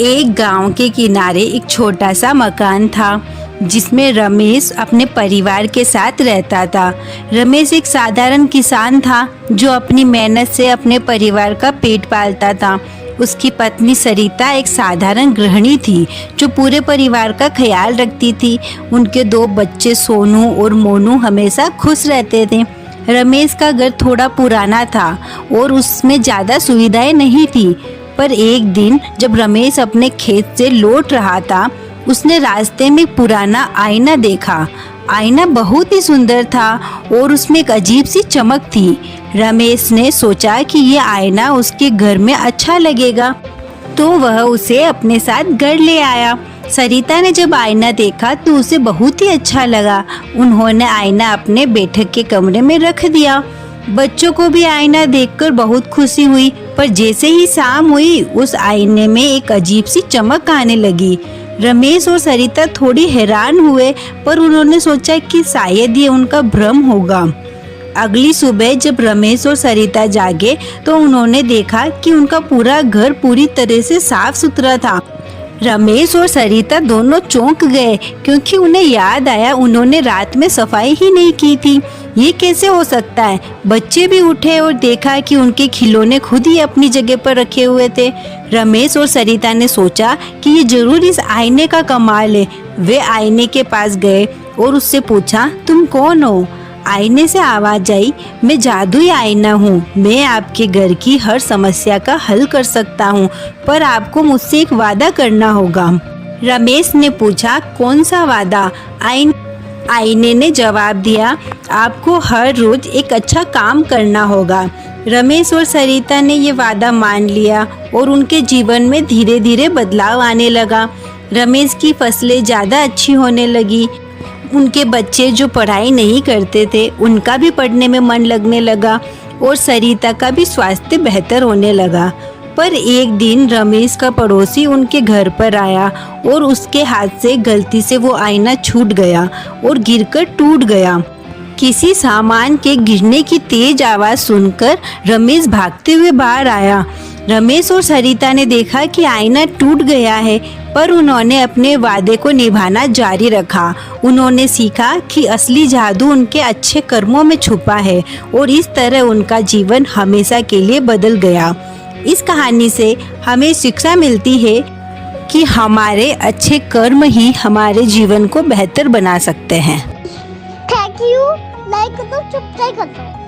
एक गांव के किनारे एक छोटा सा मकान था जिसमें रमेश अपने परिवार के साथ रहता था। रमेश एक साधारण किसान था जो अपनी मेहनत से अपने परिवार का पेट पालता था। उसकी पत्नी सरिता एक साधारण गृहिणी थी जो पूरे परिवार का ख्याल रखती थी। उनके 2 बच्चे सोनू और मोनू हमेशा खुश रहते थे। रमेश का घर थोड़ा पुराना था और उसमें ज़्यादा सुविधाएं नहीं थी, पर एक दिन जब रमेश अपने खेत से लौट रहा था, उसने रास्ते में पुराना आईना देखा। आईना बहुत ही सुंदर था और उसमें एक अजीब सी चमक थी। रमेश ने सोचा कि ये आईना उसके घर में अच्छा लगेगा, तो वह उसे अपने साथ घर ले आया। सरिता ने जब आईना देखा तो उसे बहुत ही अच्छा लगा। उन्होंने आईना अपने बैठक के कमरे में रख दिया। बच्चों को भी आईना देखकर बहुत खुशी हुई, पर जैसे ही शाम हुई उस आईने में एक अजीब सी चमक आने लगी। रमेश और सरिता थोड़ी हैरान हुए, पर उन्होंने सोचा कि शायद ये उनका भ्रम होगा। अगली सुबह जब रमेश और सरिता जागे तो उन्होंने देखा कि उनका पूरा घर पूरी तरह से साफ सुथरा था। रमेश और सरिता दोनों चौंक गए क्योंकि उन्हें याद आया उन्होंने रात में सफाई ही नहीं की थी। ये कैसे हो सकता है? बच्चे भी उठे और देखा कि उनके खिलौने खुद ही अपनी जगह पर रखे हुए थे। रमेश और सरिता ने सोचा कि ये जरूर इस आईने का कमाल है। वे आईने के पास गए और उससे पूछा, तुम कौन हो? आईने से आवाज आई, मैं जादुई आईना हूँ। मैं आपके घर की हर समस्या का हल कर सकता हूँ, पर आपको मुझसे एक वादा करना होगा। रमेश ने पूछा, कौन सा वादा? आईने ने जवाब दिया, आपको हर रोज एक अच्छा काम करना होगा। रमेश और सरिता ने ये वादा मान लिया और उनके जीवन में धीरे धीरे बदलाव आने लगा। रमेश की फसलें ज़्यादा अच्छी होने लगी। उनके बच्चे जो पढ़ाई नहीं करते थे उनका भी पढ़ने में मन लगने लगा और सरिता का भी स्वास्थ्य बेहतर होने लगा। पर एक दिन रमेश का पड़ोसी उनके घर पर आया और उसके हाथ से गलती से वो आईना छूट गया और गिरकर टूट गया। किसी सामान के गिरने की तेज आवाज़ सुनकर रमेश भागते हुए बाहर आया। रमेश और सरिता ने देखा कि आईना टूट गया है, पर उन्होंने अपने वादे को निभाना जारी रखा। उन्होंने सीखा कि असली जादू उनके अच्छे कर्मों में छुपा है और इस तरह उनका जीवन हमेशा के लिए बदल गया। इस कहानी से हमें शिक्षा मिलती है कि हमारे अच्छे कर्म ही हमारे जीवन को बेहतर बना सकते हैं। Thank you. लाइक कर दो, सब्सक्राइब कर दो।